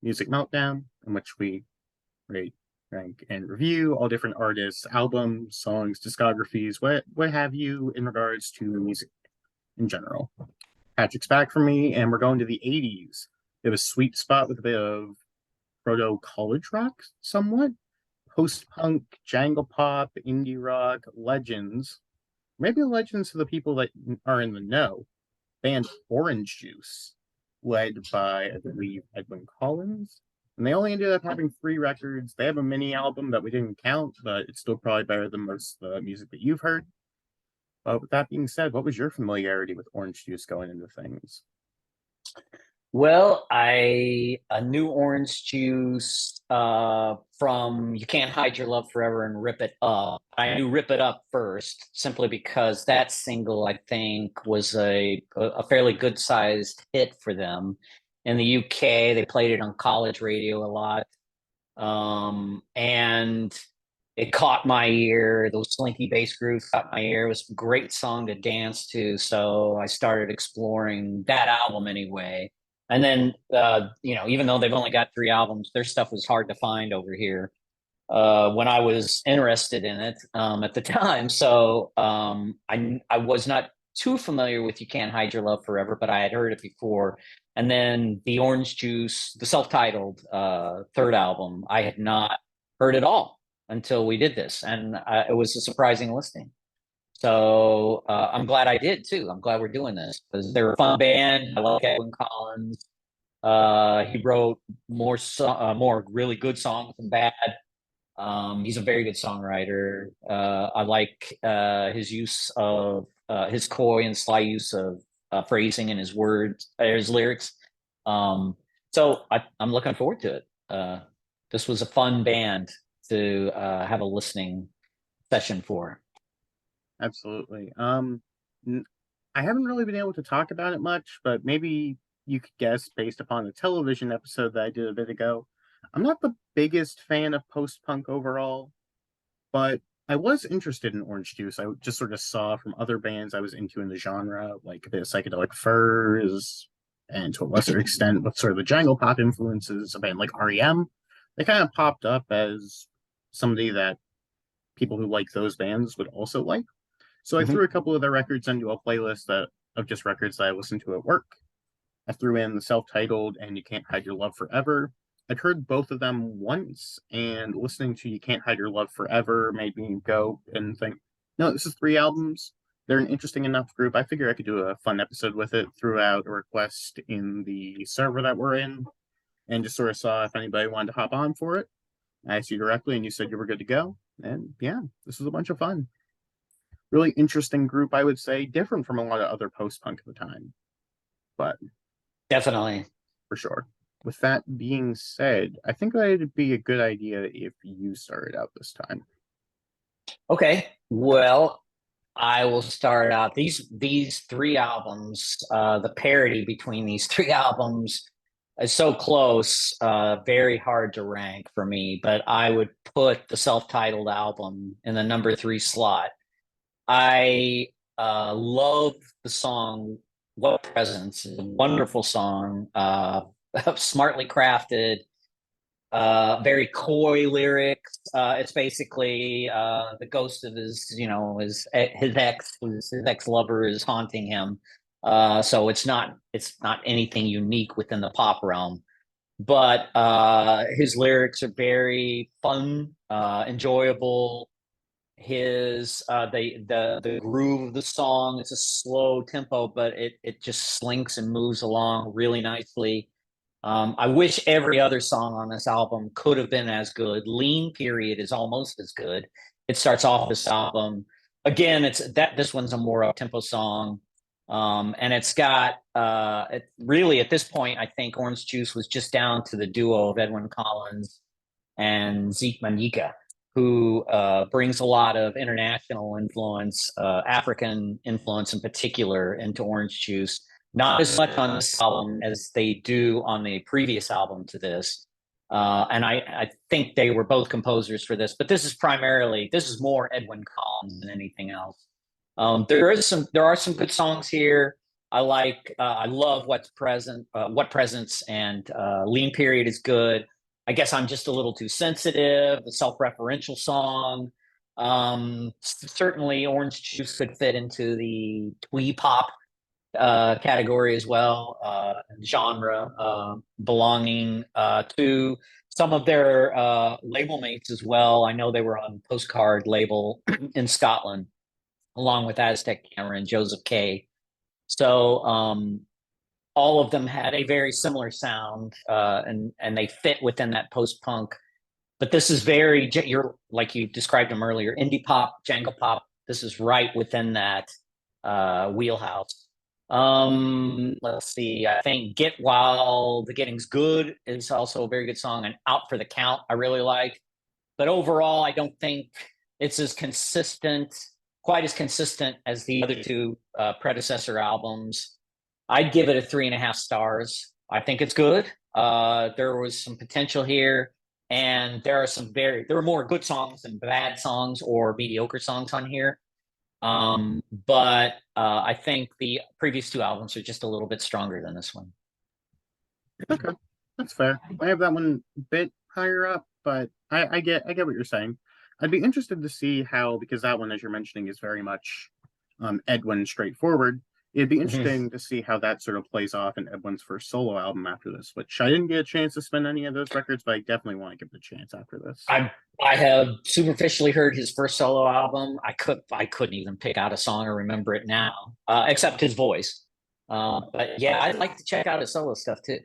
Music Meltdown, in which we rate, rank, and review all different artists, albums, songs, discographies, what have you in regards to music in general. Patrick's back for me, and we're going to the 80s. We have a sweet spot with a bit of proto college rock, somewhat post punk, jangle pop, indie rock, legends. Maybe legends to the people that are in the know. Band Orange Juice, led by, I believe, Edwin Collins. And they only ended up having three records. They have a mini album that we didn't count, but it's still probably better than most of the music that you've heard. But with that being said, what was your familiarity with Orange Juice going into things? Well, I knew Orange Juice from You Can't Hide Your Love Forever and Rip It Up. I knew Rip It Up first, simply because that single, I think, was a fairly good sized hit for them. In the UK, they played it on college radio a lot. And it caught my ear. Those slinky bass grooves caught my ear. It was a great song to dance to. So I started exploring that album anyway. And then, even though they've only got three albums, their stuff was hard to find over here when I was interested in it at the time. So I was not too familiar with You Can't Hide Your Love Forever, but I had heard it before. And then the Orange Juice, the self-titled third album, I had not heard at all until we did this, and it was a surprising listening. So I'm glad I did too. I'm glad we're doing this because they're a fun band. I like Edwin Collins. He wrote more really good songs than bad. He's a very good songwriter. I like his use of his coy and sly use of phrasing in his words, his lyrics. So I'm looking forward to it. This was a fun band to have a listening session for. Absolutely. I haven't really been able to talk about it much, but maybe you could guess based upon the television episode that I did a bit ago. I'm not the biggest fan of post-punk overall, but I was interested in Orange Juice. I just sort of saw from other bands I was into in the genre, like a bit of Psychedelic Furs, and to a lesser extent, with sort of the jangle pop influences, a band like REM. They kind of popped up as somebody that people who like those bands would also like. So I threw Mhm. a couple of their records into a playlist of just records that I listened to at work. I threw in the self-titled and You Can't Hide Your Love Forever. I'd heard both of them once, and listening to You Can't Hide Your Love Forever made me go and think, no, this is three albums. They're an interesting enough group. I figure I could do a fun episode with it. Threw out a request in the server that we're in, and just sort of saw if anybody wanted to hop on for it. I asked you directly, and you said you were good to go. And yeah, this was a bunch of fun. Really interesting group, I would say, different from a lot of other post punk at the time, but Definitely. for sure. With that being said, I think that it'd be a good idea if you started out this time. Okay. Well, I will start out these three albums. The parity between these three albums is so close, very hard to rank for me. But I would put the self-titled album in the number three slot. I love the song "What Presents." It's a wonderful song, smartly crafted, very coy lyrics. It's basically the ghost of his ex lover is haunting him. So it's not anything unique within the pop realm, but his lyrics are very fun, enjoyable. The groove of the song, it's a slow tempo, but it just slinks and moves along really nicely. I wish every other song on this album could have been as good. Lean Period is almost as good. It starts off this album. Again, this one's a more up tempo song. And it's got really at this point, I think Orange Juice was just down to the duo of Edwin Collins and Zeke Manika, who brings a lot of international influence, African influence in particular, into Orange Juice. Not as much on this album as they do on the previous album to this. And I think they were both composers for this, but this is more Edwin Collins than anything else. There are some good songs here. I love what's present, what presents, and lean period is good. I guess I'm just a little too sensitive. The self-referential song. Certainly, Orange Juice could fit into the twee pop category as well, genre, belonging to some of their label mates as well. I know they were on Postcard label in Scotland, along with Aztec Camera and Joseph K. So all of them had a very similar sound, and they fit within that post punk. But this is very you're like you described them earlier, indie pop, jangle pop. This is right within that wheelhouse. Let's see. I think "Get While the Getting's Good" is also a very good song, and "Out for the Count" I really like. But overall, I don't think it's as consistent, quite as consistent as the other two predecessor albums. I'd give it a 3.5 stars. I think it's good. There was some potential here, and there are more good songs than bad songs or mediocre songs on here. But I think the previous two albums are just a little bit stronger than this one. Okay, that's fair. I have that one a bit higher up, but I get what you're saying. I'd be interested to see how, because that one, as you're mentioning, is very much Edwin straightforward. It'd be Mhm. interesting to see how that sort of plays off in Edwin's first solo album after this, which I didn't get a chance to spin any of those records, but I definitely want to give it a chance after this. I I have superficially heard his first solo album. I couldn't even pick out a song or remember it now, except his voice. But yeah, I'd like to check out his solo stuff too.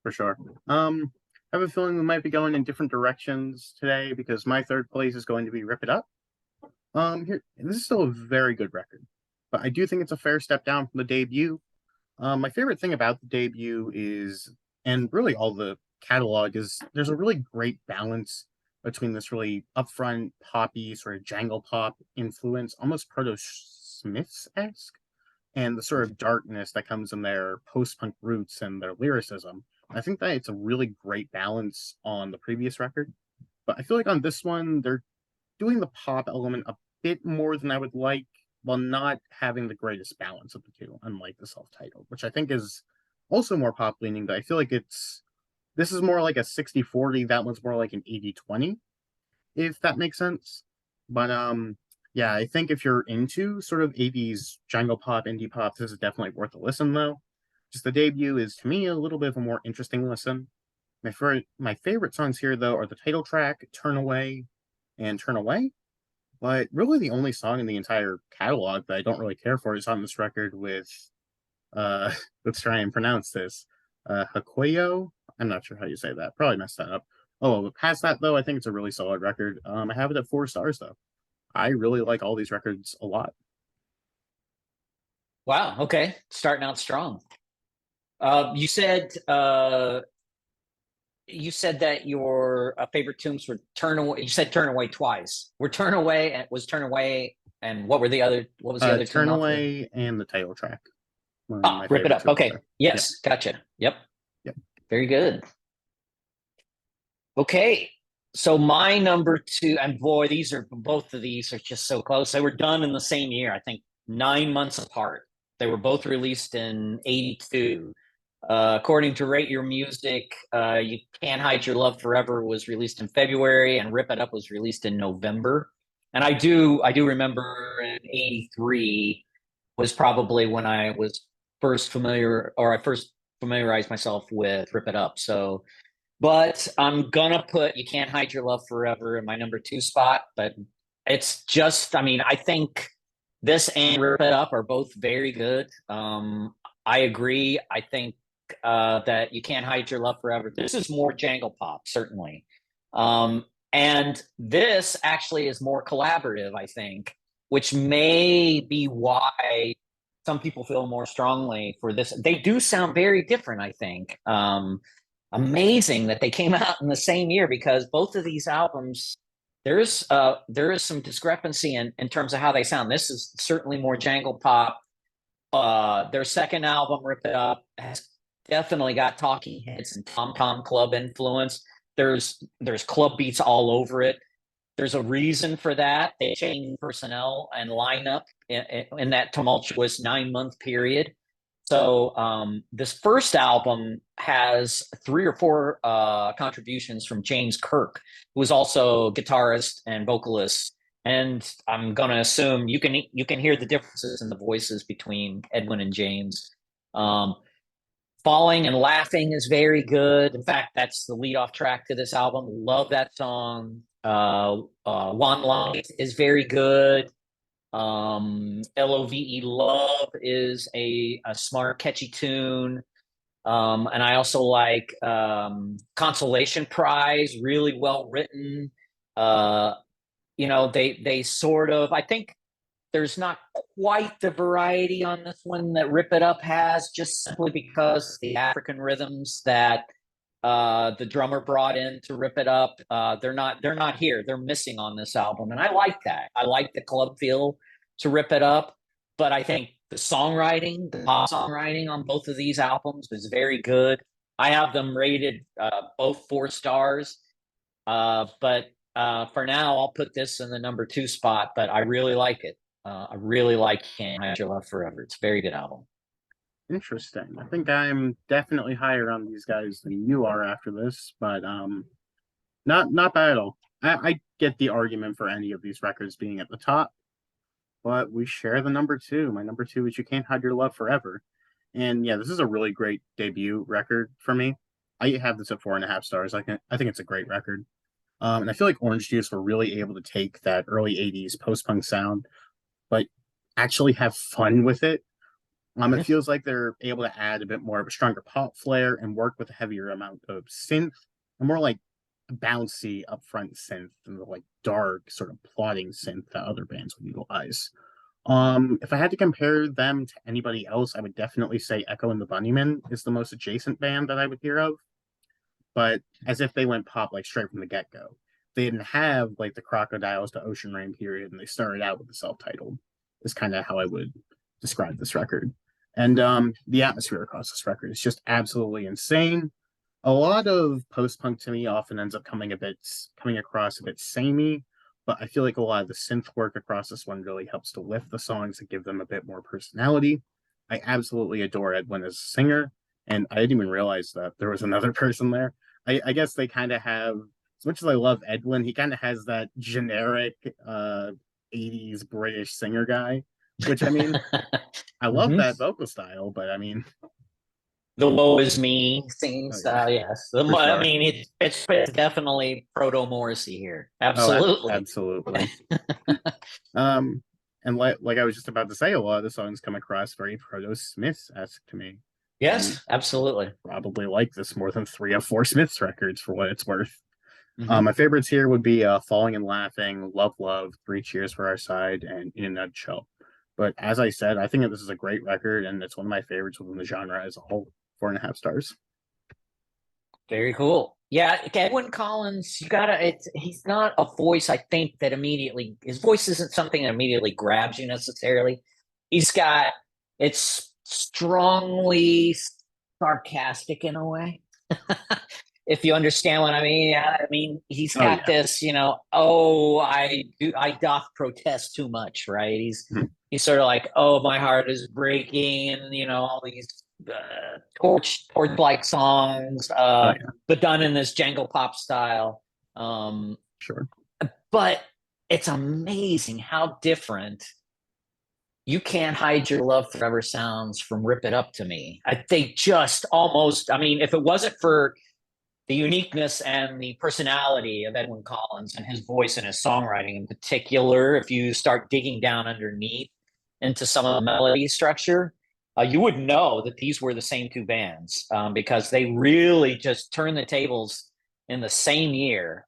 For sure. I have a feeling we might be going in different directions today because my third place is going to be Rip It Up. Here, this is still a very good record, but I do think it's a fair step down from the debut. My favorite thing about the debut is, and really all the catalog is, there's a really great balance between this really upfront poppy sort of jangle pop influence, almost proto Smiths esque, and the sort of darkness that comes in their post punk roots and their lyricism. I think that it's a really great balance on the previous record, but I feel like on this one they're doing the pop element a bit more than I would like, while not having the greatest balance of the two, unlike the self-titled, which I think is also more pop leaning, but I feel like this is more like a 60-40, that one's more like an 80-20, if that makes sense. But yeah, I think if you're into sort of 80s jungle pop, indie pop, this is definitely worth a listen though. Just the debut is to me a little bit of a more interesting listen. My favorite songs here though are the title track, Turn Away, and Turn Away. But really, the only song in the entire catalog that I don't really care for is on this record with, uh, let's try and pronounce this, Hakuyo. I'm not sure how you say that. Probably messed that up. Oh, but past that though, I think it's a really solid record. I have it at 4 stars though. I really like all these records a lot. Wow. Okay, starting out strong. Uh, you said uh, you said that your favorite tunes were "Turn Away." You said "Turn Away" twice. Were "Turn Away" and was "Turn Away" and what were the other? What was the other tune Turn off the? Away and the title track were Ah, my "Rip It favorite Up." tunes Okay. there. Yeah, Yes, gotcha. Yep. yeah. Very good. Okay. So my number two, and boy, both of these are just so close. They were done in the same year, I think 9 months apart. They were both released in '82. According to Rate Your Music, You Can't Hide Your Love Forever was released in February, and Rip It Up was released in November. And I do remember in '83 was probably when I was first familiar, or I first familiarized myself with Rip It Up. So but I'm gonna put "You Can't Hide Your Love Forever" in my number two spot. But it's just, I mean, I think this and Rip It Up are both very good. I agree. I think that "You Can't Hide Your Love Forever." This is more jangle pop, certainly. And this actually is more collaborative, I think, which may be why some people feel more strongly for this. They do sound very different, I think. Amazing that they came out in the same year because both of these albums there is some discrepancy in terms of how they sound. This is certainly more jangle pop. Their second album, Rip It Up, has definitely got Talking Heads and Tom Tom Club influence. There's club beats all over it. There's a reason for that. They changed personnel and lineup in that tumultuous 9 month period. So this first album has three or four contributions from James Kirk, who was also guitarist and vocalist. And I'm gonna assume you can hear the differences in the voices between Edwin and James. Um, Falling and Laughing is very good. In fact, that's the lead off track to this album. Love that song. One Life is very good. Love is a smart, catchy tune. And I also like Consolation Prize, really well written. Uh, they sort of, I think there's not quite the variety on this one that Rip It Up has, just simply because the African rhythms that the drummer brought in to Rip It Up, they're not here. They're missing on this album, and I like that. I like the club feel to Rip It Up, but I think the pop songwriting on both of these albums is very good. I have them rated both 4 stars, but for now, I'll put this in the number two spot. But I really like it. I really like Can't Hide Your Love Forever. It's a very good album. Interesting. I think I'm definitely higher on these guys than you are after this, but not bad at all. I get the argument for any of these records being at the top, but we share the number two. My number two is You Can't Hide Your Love Forever. And yeah, this is a really great debut record for me. I have this at 4.5 stars. I think it's a great record. And I feel like Orange Juice were really able to take that early 80s post-punk sound, but actually have fun with it. It Mhm. feels like they're able to add a bit more of a stronger pop flair and work with a heavier amount of synth, and more like bouncy upfront synth and the like dark sort of plotting synth that other bands would utilize. If I had to compare them to anybody else, I would definitely say Echo and the Bunnymen is the most adjacent band that I would hear of, but as if they went pop like straight from the get go. They didn't have like the Crocodiles to Ocean Rain period, and they started out with the self titled. Is kind of how I would describe this record. And the atmosphere across this record is just absolutely insane. A lot of post punk to me often ends up coming across a bit samey, but I feel like a lot of the synth work across this one really helps to lift the songs and give them a bit more personality. I absolutely adore Edwin as a singer, and I didn't even realize that there was another person there. I guess they kind of have, as much as I love Edwin, he kind of has that generic 80s British singer guy, which I mean, I love Mhm. that vocal style, but I mean, The woe is me oh scenes. yeah, Yes, for I sure. mean it's definitely proto Morrissey here. Absolutely. Absolutely. Um, and like I was just about to say, a lot of the songs come across very Proto Smiths esque to me, and Yes, absolutely. probably like this more than three of four Smiths records for what it's worth. Hmm. My favorites here would be Falling and Laughing, Love Love, Three Cheers for Our Side, and In a Nutshell. But as I said, I think that this is a great record, and it's one of my favorites within the genre as a whole. 4.5 stars. Very cool. Yeah, Edwin Collins, you gotta. He's not a voice. I think that immediately his voice isn't something that immediately grabs you necessarily. He's got it's strongly sarcastic in a way. If you understand what I mean. Yeah, I mean, he's Oh got yeah. this, oh, I doth protest too much, right? Mhm. He's sort of like, oh, my heart is breaking, and all these torch like songs, Oh yeah. but done in this jangle pop style. Um, Sure. but it's amazing how different You Can't Hide Your Love Forever sounds from Rip It Up to me. They just almost, I mean, if it wasn't for the uniqueness and the personality of Edwin Collins and his voice and his songwriting in particular, if you start digging down underneath into some of the melody structure, you would know that these were the same two bands, because they really just turned the tables in the same year.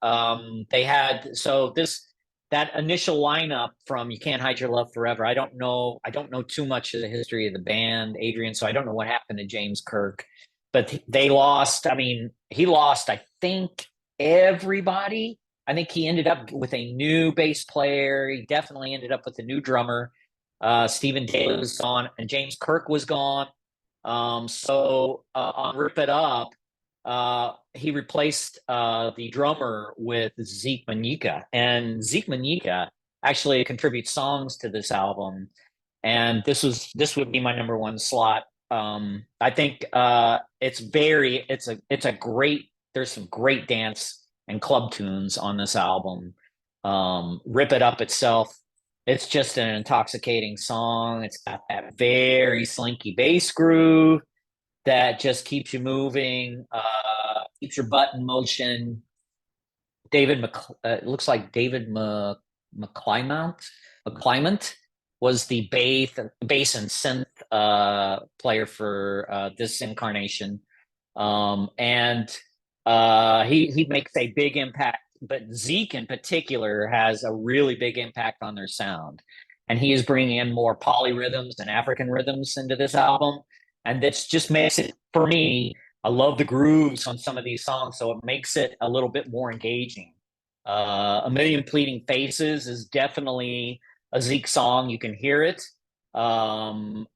They had so this that initial lineup from You Can't Hide Your Love Forever. I don't know too much of the history of the band, Adrian, so I don't know what happened to James Kirk, but they lost. I mean, he lost, I think, everybody. I think he ended up with a new bass player. He definitely ended up with a new drummer. Stephen Taylor was gone, and James Kirk was gone. So on Rip It Up, he replaced the drummer with Zeke Manika, and Zeke Manika actually contributes songs to this album. And this would be my number one slot I think it's a great, there's some great dance and club tunes on this album. Rip It Up itself, it's just an intoxicating song. It's got that very slinky bass groove that just keeps you moving, keeps your butt in motion. It looks like McClymont, McClymont was the bass and synth player for this incarnation, and he makes a big impact. But Zeke in particular has a really big impact on their sound, and he is bringing in more polyrhythms and African rhythms into this album, and this just makes it for me. I love the grooves on some of these songs, so it makes it a little bit more engaging. A Million Pleading Faces is definitely a Zeke song. You can hear it. Um,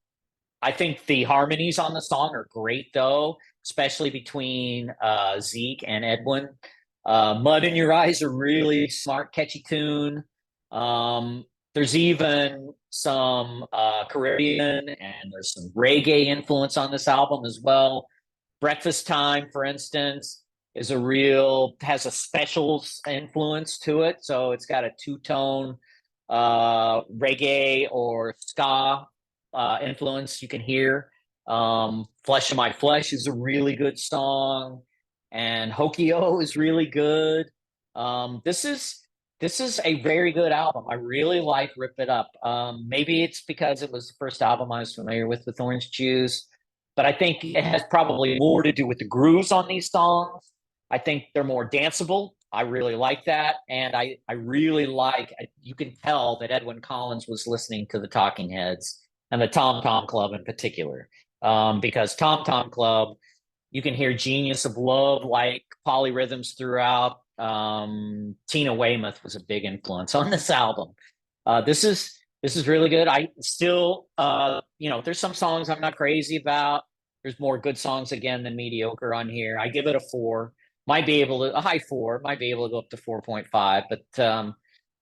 I think the harmonies on the song are great, though, especially between Zeke and Edwin. Mud in Your Eyes, a really smart, catchy tune. There's even some Caribbean and there's some reggae influence on this album as well. Breakfast Time, for instance, has a specials influence to it. So it's got a two-tone reggae or ska influence you can hear. Flesh of My Flesh is a really good song, and Hokio is really good. This is a very good album. I really like Rip It Up. Maybe it's because it was the first album I was familiar with Orange Juice, but I think it has probably more to do with the grooves on these songs. I think they're more danceable. I really like that. And I really like, you can tell that Edwin Collins was listening to the Talking Heads and the Tom Tom Club in particular. Because Tom Tom Club, you can hear Genius of Love like polyrhythms throughout. Tina Weymouth was a big influence on this album. This is really good. I still, there's some songs I'm not crazy about. There's more good songs again than mediocre on here. I give it a 4. Might be able to a high 4. Might be able to go up to 4.5. But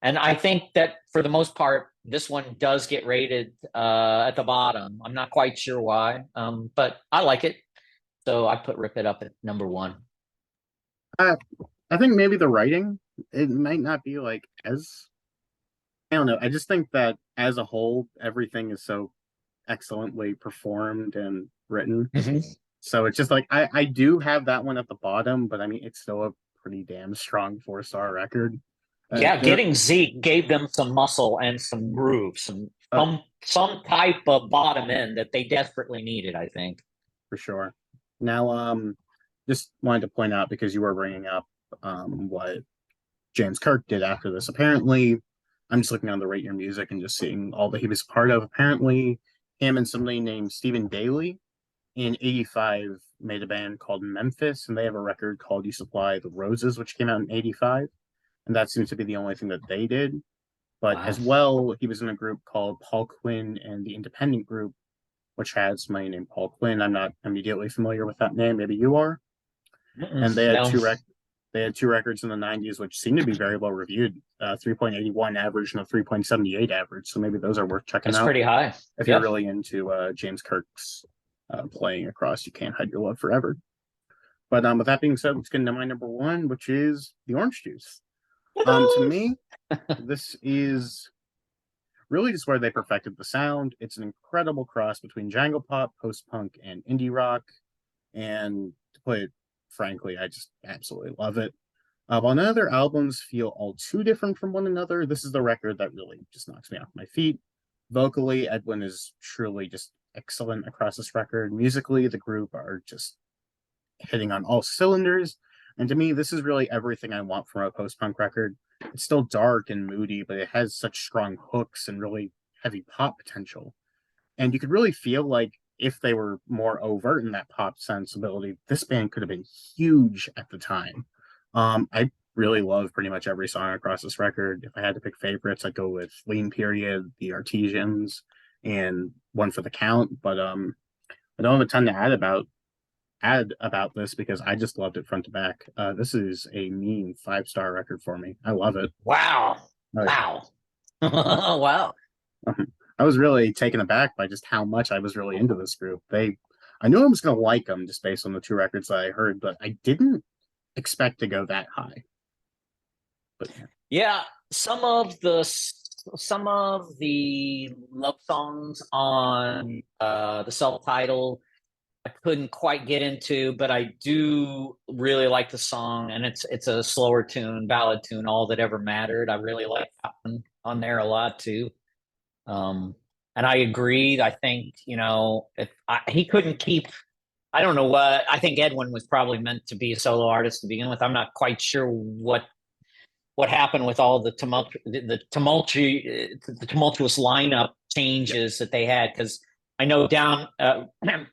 and I think that for the most part, this one does get rated at the bottom. I'm not quite sure why, but I like it. So I put Rip It Up at number 1. Uh, I think maybe the writing, it might not be like as I don't know. I just think that as a whole, everything is so excellently performed and written. Mm-hmm. So it's just like I do have that one at the bottom, but I mean it's still a pretty damn strong 4-star record. Yeah, There getting Zeke gave them some muscle and some groove, uh, some type of bottom end that they desperately needed, I think. for sure. Now, just wanted to point out because you were bringing up what James Kirk did after this. Apparently, I'm just looking on the Rate Your Music and just seeing all that he was part of. Apparently, him and somebody named Stephen Daly in '85 made a band called Memphis, and they have a record called You Supply the Roses, which came out in '85. And that seems to be the only thing that they did. But Wow. as well, he was in a group called Paul Quinn and the Independent Group, which had somebody named Paul Quinn. I'm not immediately familiar with that name. Maybe you are. And No, they had two records in the '90s, which seemed to be very well reviewed. 3.81 average and a 3.78 average. So maybe those are worth checking that's out pretty high. if you're Yep. really into James Kirk's playing across "You Can't Hide Your Love Forever." But with that being said, let's get into my number 1, which is the Orange Juice. To me, this is really just where they perfected the sound. It's an incredible cross between jangle pop, post punk, and indie rock. And to put it frankly, I just absolutely love it. While none of their albums feel all too different from one another, this is the record that really just knocks me off my feet. Vocally, Edwin is truly just excellent across this record. Musically, the group are just hitting on all cylinders. And to me, this is really everything I want from a post punk record. It's still dark and moody, but it has such strong hooks and really heavy pop potential. And you could really feel like if they were more overt in that pop sensibility, this band could have been huge at the time. I really love pretty much every song across this record. If I had to pick favorites, I'd go with Lean Period, The Artesians, and One for the Count. But I don't have a ton to add about this because I just loved it front to back. This is a mean 5-star record for me. I love it. Wow. Uh, Wow. Wow. I was really taken aback by just how much I was really into this group. I knew I was going to like them just based on the two records that I heard, but I didn't expect to go that high. But Yeah, some of the love songs on the self-titled I couldn't quite get into, but I do really like the song, and it's a slower tune, ballad tune, All That Ever Mattered. I really like that one on there a lot too. Um, and I agree. I think, if he couldn't keep, I don't know what, I think Edwin was probably meant to be a solo artist to begin with. I'm not quite sure what happened with all the tumultuous lineup yeah, changes that they had, because I know down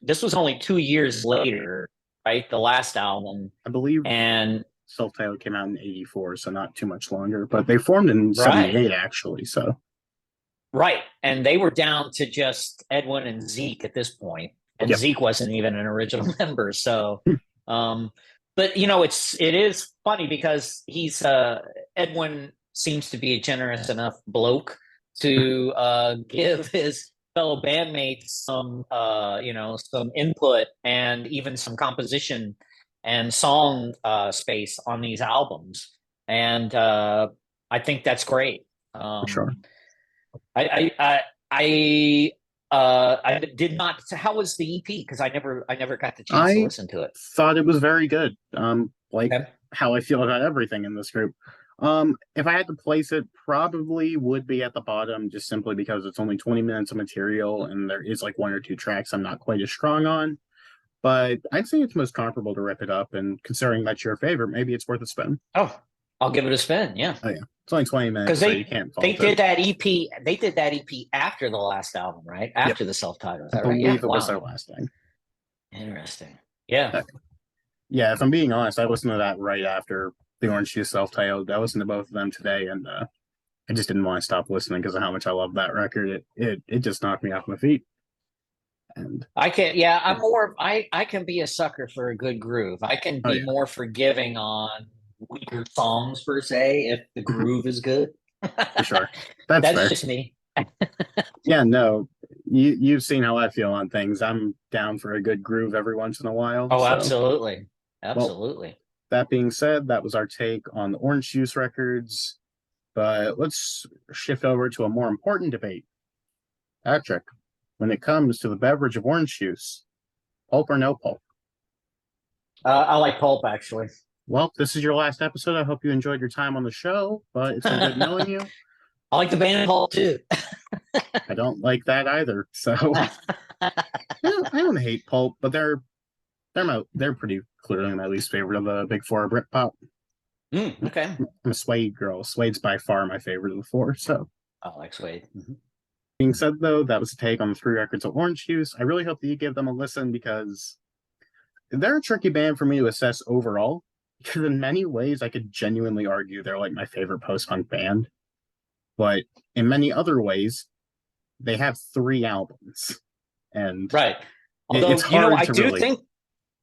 this was only 2 years later, right? The last album. I believe And self-titled came out in '84, so not too much longer. But they formed in right, '78 actually. So right. And they were down to just Edwin and Zeke at this point. And yep, Zeke wasn't even an original member. So um but it is funny because he's Edwin seems to be a generous enough bloke to give his fellow bandmates some input and even some composition and song space on these albums. And I think that's great. for sure. I I I did not. So how was the EP? Because I never got the chance to I listen to it. thought it was very good. Like Okay. how I feel about everything in this group. If I had to place it, probably would be at the bottom, just simply because it's only 20 minutes of material and there is like one or two tracks I'm not quite as strong on. But I'd say it's most comparable to Rip It Up, and considering that's your favorite, maybe it's worth a spin. Oh, I'll give it a spin. Yeah, Oh yeah, it's only 20 because minutes, so you they can't they fault it. did that EP. They did that EP after the last album, right? Yep, After the self-titled. Is I that right? Yeah. believe it was their Wow. last thing. Interesting. Yeah. Uh, yeah, if I'm being honest, I listened to that right after the Orange Juice self-titled. I listened to both of them today, and I just didn't want to stop listening because of how much I love that record. It just knocked me off my feet. And I can. Yeah. yeah, I can be a sucker for a good groove. I can oh be yeah, more forgiving on weaker songs per se if the groove is good. for sure. That's That's fair. just me. Yeah, no, you've seen how I feel on things. I'm down for a good groove every once in a while. Oh, So, absolutely. well, Absolutely. that being said, that was our take on the Orange Juice records. But let's shift over to a more important debate. Patrick, when it comes to the beverage of orange juice, pulp or no pulp? I like pulp actually. Well, this is your last episode. I hope you enjoyed your time on the show, but it's been good knowing I you. like the band pulp too. I don't like that either. So I don't hate pulp, but they're pretty clearly my least favorite of the big four of Britpop. Okay. I'm a Suede girl. Suede's by far my favorite of the four. So, I like Suede. being said though, that was a take on the three records of Orange Juice. I really hope that you give them a listen because they're a tricky band for me to assess overall. Because in many ways, I could genuinely argue they're like my favorite post punk band. But in many other ways, they have three albums, and Right. it's Although, hard to really.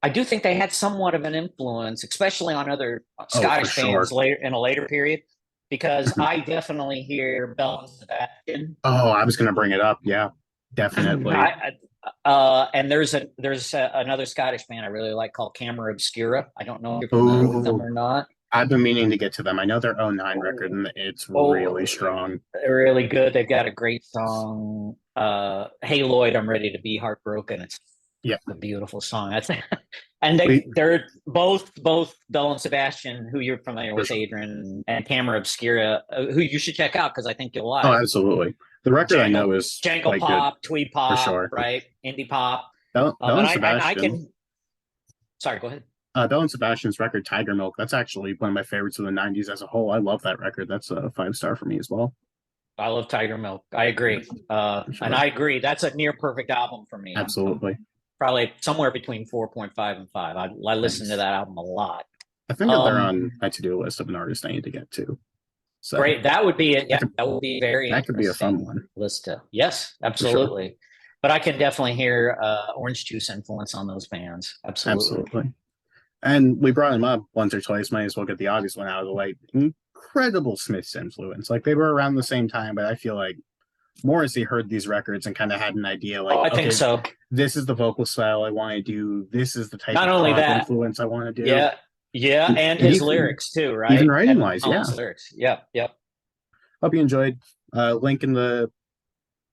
I do think they had somewhat of an influence, especially on other Oh, for Scottish bands sure. later in a later period, because I definitely hear Bell and Sebastian. Oh, I was going to bring it up. Yeah, definitely. And another Scottish band I really like called Camera Obscura. I don't know if you're familiar with them Oh, or not. I've been meaning to get to them. I know their '09 record, and it's really Oh, strong. they're really good. They've got a great song. Hey Lloyd, I'm ready to be heartbroken. It's Yeah, a beautiful song. That's and we they're both Bell and Sebastian, who you're familiar for with, sure. Adrian, and Camera Obscura, who you should check out because I think you'll Oh, like. absolutely. The record I know Jangle is Jangle quite good Pop, Twee for Pop, sure. right? Indie pop. Bell And and I Sebastian. can sorry, go ahead. Bell and Sebastian's record Tiger Milk. That's actually one of my favorites of the '90s as a whole. I love that record. That's a 5 star for me as well. I love Tiger Milk. I Yeah, agree. for And sure. I agree. That's a near perfect album for me. I'm Absolutely. probably somewhere between 4.5 and 5. I listen to Nice. that album a lot. I think they're Um, on my to-do list of an artist I need to get to. So Great. That would be it. that Yeah, could that would be very that could be a fun interesting one list to. Yes, for sure. absolutely. But I can definitely hear Orange Juice influence on those bands. Absolutely. Absolutely. And we brought him up once or twice. Might as well get the obvious one out of the way. Incredible Smiths influence. Like they were around the same time, but I feel like Morrissey heard these records and kind of had an idea like, Oh, I okay, think so. this is the vocal style I want to do. This is the type Not of only prog that, influence I want to do. yeah, yeah, and And his even lyrics too, even right? writing Evan wise, yeah. Collins' lyrics. Yep, yep. Hope you enjoyed. Link in the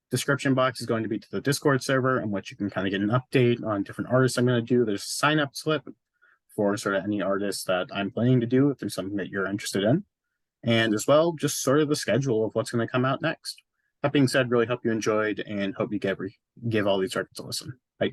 description box is going to be to the Discord server, in which you can kind of get an update on different artists I'm going to do. There's a sign up slip for sort of any artists that I'm planning to do if there's something that you're interested in. And as well, just sort of the schedule of what's going to come out next. That being said, really hope you enjoyed and hope you give all these records a listen. Bye.